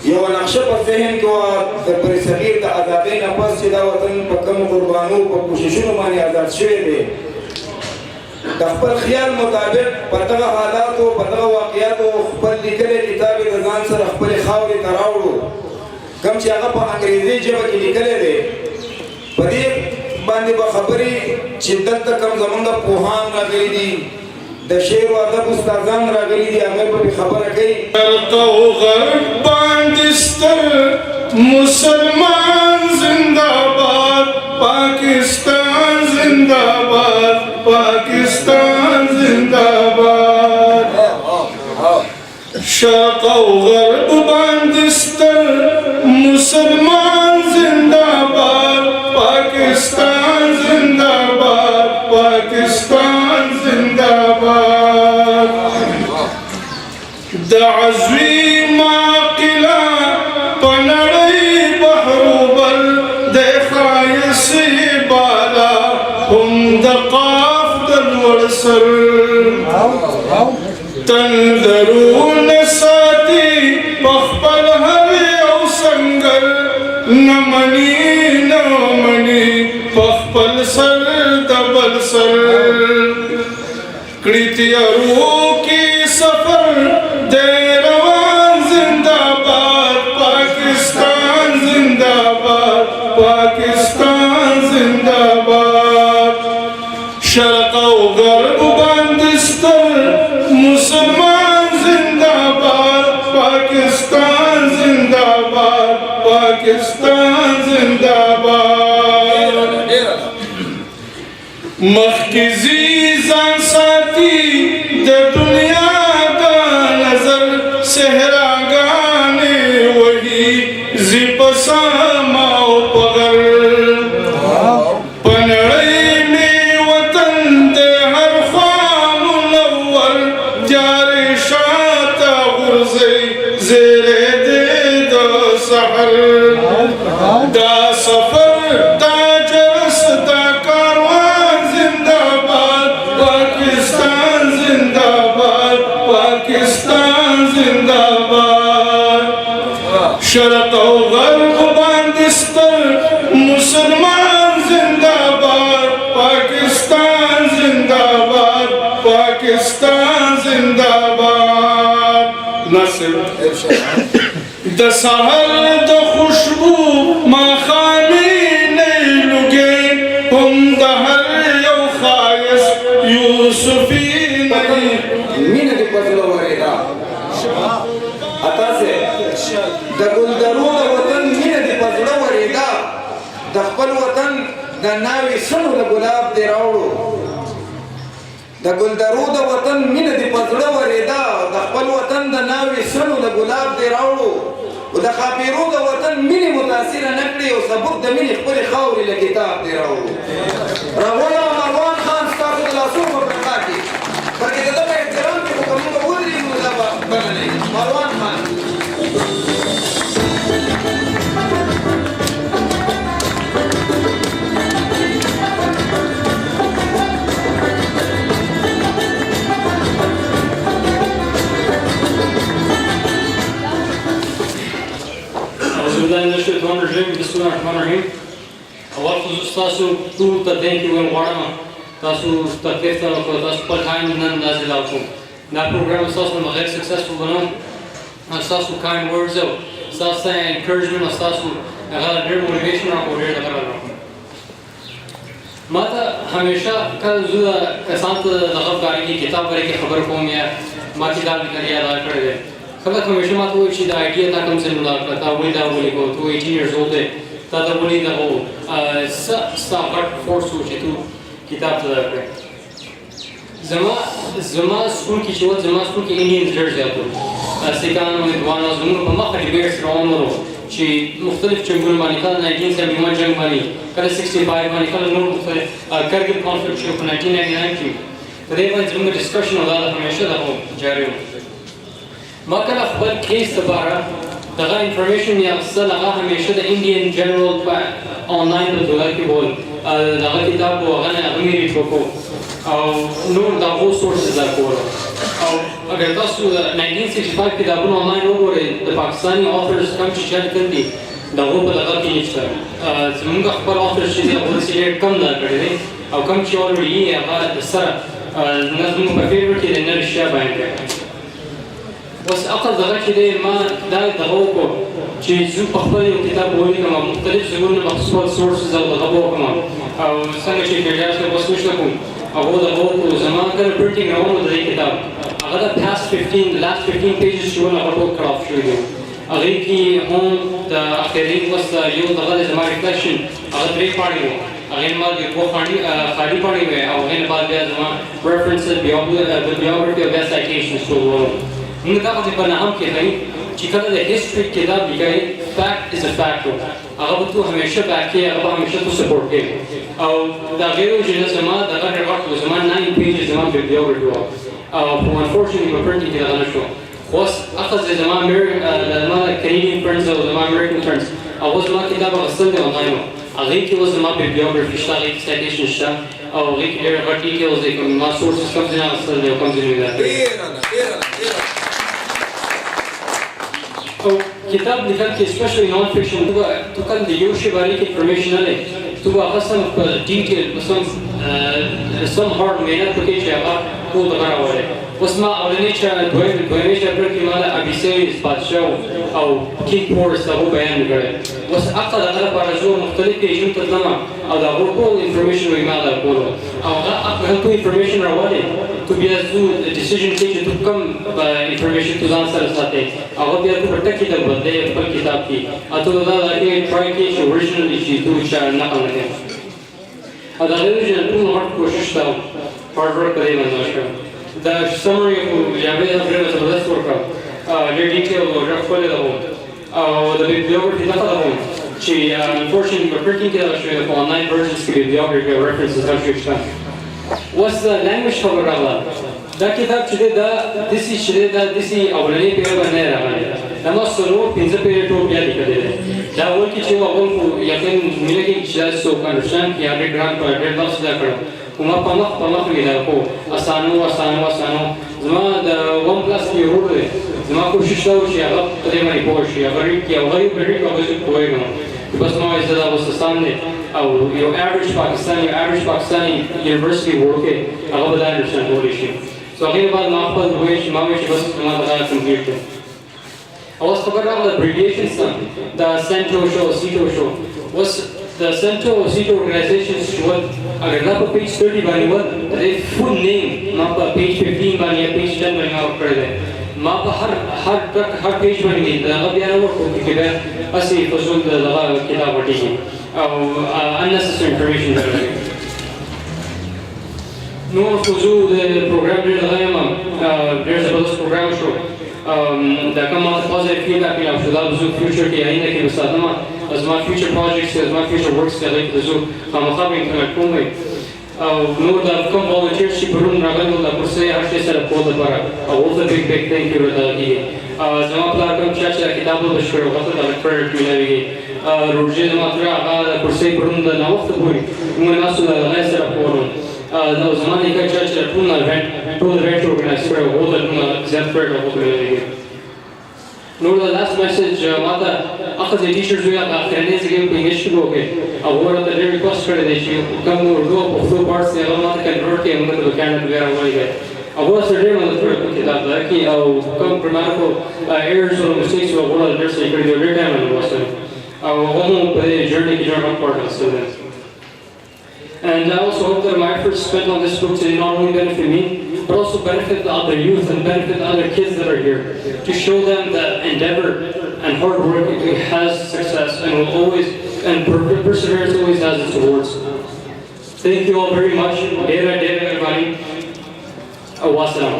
یو نقشه په ذهن کې وه د پرې صغیر د ازادۍ نه پس چې دا وطن په کوم قربانو په کوششونو باندې آزاد شوی دی د خپل خیال مطابق په دغه حالاتو په دغه واقعیاتو خپل لیکلی کتاب یې د ځان سره خپلې خاورې ته راوړو کوم چې هغه په انګریزي ژبه کې لیکلی دی په دې باندې به خبرې چې دلته کوم زمونږ پوهان راغلي دي د شعر و ادب استادان راغلي دي هغه به خبره کوي شرق او غرب باندې ستر مسلمان زنده‌باد پاکستان زنده‌باد پاکستان زنده‌باد شرق او غرب باندې ستر مسلمان زنده‌باد پاکستان زنده‌باد پاکستان زنده‌باد د عظیم عاقله پنړۍ بحروبر د ښایست بالا هم د قاف د لوړ سر تندرونه ساتي په خپل هر یو سنګر نه مني په خپل سر د بل سر کړي تیارو کې سفر د روان زنده‌باد پاکستان زنده‌باد پاکستان زنده‌باد شرق او غرب باندې ستر مسلمان زنده‌باد پاکستان زنده‌باد پاکستان زنده‌باد مخکې ځان ساتي د دنیا د نظر صحراګانې وهي زی په سما او په غر په نړۍ مې وطن د هر خوا منور جارې شاته غورځي زیرې دې د سحر دا سفر دا جرس دا کاروان زنده‌باد پاکستان زنده‌باد پاکستان زنده‌باد شرق او غرب باندې ستر مسلمان زنده‌باد پاکستان زنده‌باد پاکستان زنده‌باد نصر د سحر د خوشبو ماښامي نیلوګې هم د هر یو ښایست یوسفي مینه دې په زړه ورېده تاسې د ګلدرو د وطن مینه دې په زړه ورېده د خپل وطن د ناوې سنو د ګلاب دې راوړو د ګلدرو د وطن مینه دې په زړه ورېده د خپل وطن د ناوې سنو د ګلاب دې راوړو او د ښاپیرو د وطن مینې متاثره نه کړي او ثبوت د مینې خپلې خاورې له کتاب دې راوړو راغلی مروان خان ستاسو د لاسونو په برخه کې بلکې د ده په احترام کې خو که موږ ودرېږو دا به بللی مروان خان بسم الله الرحمن الرحیم اول خو زه ستاسو ټولو ته تینکي ویل غواړم تاسو تکلیف ته وکړو تاسو خپل ټایم نن داسې لاو کوم دا پروګرام ستاسو نه غیر سکسسفل بنوم ستاسو کاینډ ورډز او ستاسو ته انکریجمنټ او ستاسو هغه ډېر موټیویشن راکړو ډېر دغه راکړو ما ته همیشه کله زه کسانو ته دغه باره کې کتاب باره کې خبر کوم یا ما کتاب لیکلی یا دا کړی دی خلک همیشه ما ته وایي چې دا آیډیا تا کوم ځای نه لاړ کړه تا ولې دا ولیکو ته 18 years old دی تا ته ولې دغه ستا غټ فورس و چې تو کتاب ته درکړې زما سکول کې چې و زما سکول کې انډینز ډېر زیات وو سیکان هندوان زموږ په مخه ډیبیټس روان وو چې مختلف جنګونه باندې کله 1971 جنګ باندې کله 65 باندې کله نور مختلف کرګل کانفلکټ شو په 1999 کې په دې باندې زموږ ډسکشن او دا همیشه دغه جاري و ما کله خپل کیس لپاره دغه انفارمیشن یا اصل هغه همیشه د انډین جنرال په آنلاین په ډولر کې بول دغه کتاب و هغه نه هغه مې ریډ وکړو او نور دغه سورسز راکول او اگر تاسو 1965 کتابونه آنلاین وګورئ د پاکستاني authors کم چې چل دي د هغو په دغه کې نشته زمونږ خپل authors چې دي هغه داسې ډېر کم دا کړی دی او کم چې already یې هغه د سره نه زمونږ په فیور کې د نه رښتیا بیان کوي اوس اقل دغه چې دی ما دا دغه وکړو چې زه په خپل یو کتاب ولیکم مختلف ژبونه مخصوص سورسز او دغه وکړم او څنګه چې ډېر څه اوس نشته کوم هغه دغه وکړو زما کله پرنټینګ روانو د دې کتاب هغه د last 15 pages چې ونه هغه ټول کراپ شوي دي هغې کې هم د اخري اوس یو دغه د زما ریفلیکشن هغه 3 پاڼې وو هغې نه بعد یو 2 خالي پاڼې وې او هغې نه بعد بیا زما references biography او بیا citations ټول وو موږ دا غوښتل په نهم کې ښایي چې کله د هسټري کتاب لیکئ fact is a fact هغه به تو همیشه back کې هغه به همیشه تو سپورټ کوي او د هغې وجې نه زما دغه ډېر وخت و زما 9 pages زما bibliography وه unfortunately په پرنټینګ کې دغه نه شو خو اوس اخذ زما Canadian friends او زما American friends هغو زما کتاب اخیستل دی آنلاین و هغې کې اوس زما bibliography شته هغې کې citation شته او هغې کې ډېر غټ ډیټیلز دی کوم ما سورسز کوم ځینې اخیستل دی او کوم ځینې مې دا کړي او کتاب لیکل کې especially non fiction تو کله د یو شي باندې انفارمیشن نه لري تو هغه سم په ډیټیل سم هارد مینه پکې چې هغه ټول دغه راوړی اوس ما اولنی چې دویمې چپټر کې ما د ابیسیریز بادشاه او کینګ پورس هغه بیان کړی اوس هغه دغه لپاره زه مختلف پیجونو ته تلم او د هغو ټول انفارمیشن مې ما درکولو او هغه ټول انفارمیشن راوړی تو بیا زه ډیسیژن کوي چې تو کوم انفارمیشن تو ځان سره ساتې هغه بیا تو په ټکي در بدلې خپل کتاب کې او تو دا کې ټرای کوي چې اوریجنل شي تو چې نقل نه کوي او دا غوښتل چې ټول هارد کوشش تا هارد ورک کوي باندې شو دا سمری او جابه د پرې زبردست ورکړه ډېر ډیټیل او ډېر خپل ده او د bibliography دغه ده چې unfortunately په پرنټینګ کې دا شوی په آنلاین ورژنز کې bibliography او references هم شته اوس د language خبره راغله دا کتاب چې دی دا داسې چې دی دا داسې اولنۍ پیړۍ باندې نه راغلی دا ما څلور پنځه پیړۍ ټول بیا لیکلی دی دا اول کې چې اول خو یقین مینه کې چې دا څوک انډرسټاند کړي ډېر ګران ډېر لفظ دا کړم خو ما په مخ مې دا خو اسانو زما د 1+ کې ورور دی زما کوشش دا و چې هغه په دې باندې پوه شي هغه ریډ کړي هغه یې ریډ کړي هغه زه پوهېږم بس ما وایي زه دا اوس اسان دی او یو ایوریج پاکستاني یونیورسټي وړوکی هغه به دا انډرسټاند کولی شي سو هغې نه بعد ما خپل وایي چې ما وایي چې بس زما دغه کمپلیټ کړم او اوس خبر راغله abbreviations ته د سینټو شو سیټو شو اوس د سینټو او سیټو organizations چې ول اگر دا په پیج 30 باندې ول د فول نیم ما په پیج 15 باندې یا پیج 10 باندې ما ورکړی دی ما په هر پیج باندې دغه بیا نه ورکړو چې بیا هسې فضول د دغه کتاب وټېږي او unnecessary information درلوي نور فضول د پروګرام ډېر دغه یم ډېر زبردست پروګرام شو دا کوم پوزټیو فیډبیک مې شو دا د زو فیوچر کې آینده کې وساتم زما فیوچر پروجیکټس زما فیوچر ورکس هغې کې د زو خامخا به امپلیمنټ کوم او نور دا کوم والنټیرز چې پرون راغلي دا کورسۍ هر شی سره کول لپاره او اوس د بیګ تھینک یو ورته کېږي زما پلار کوم چا چې دا کتاب وبش کړی هغه ته د کریډټ میلاویږي روژې زما تره هغه د کورسۍ پرون د ناوخته پورې موږ ناستو د هغې سره کولو دا زما نیکه چا چې ټول ایونټ ارګنایز کړی و هغو ته زیات کریډټ هغو ته میلاویږي نور دا لاست میسج ما ته اخذ د ټیچرز وی هغه اخرنۍ ځای په انګلیش کې وکړې او هغه راته ډېر ریکوست کړی دی چې کوم اردو او پښتو پارټس یې هغه ما ته کنورټ کړي موږ ته د کاناډا بیا راولېږی هغه سره ډېر مدد کړی په کتاب کې او کوم ګرامریکل ایررز او مسټیکس او هغه ډېر صحیح کړي دي ډېر ټایم یې لوستل او هغه مو په دې جرني کې ډېر امپورټنټ سټوډنټ And I also hope that my efforts spent on this book today not only benefit me, but also benefit the other youth and benefit the other kids that are here, to show them that endeavor and hard work has success and will always, and perseverance always has its rewards. Thank you all very much. Dera everybody. Wassalam.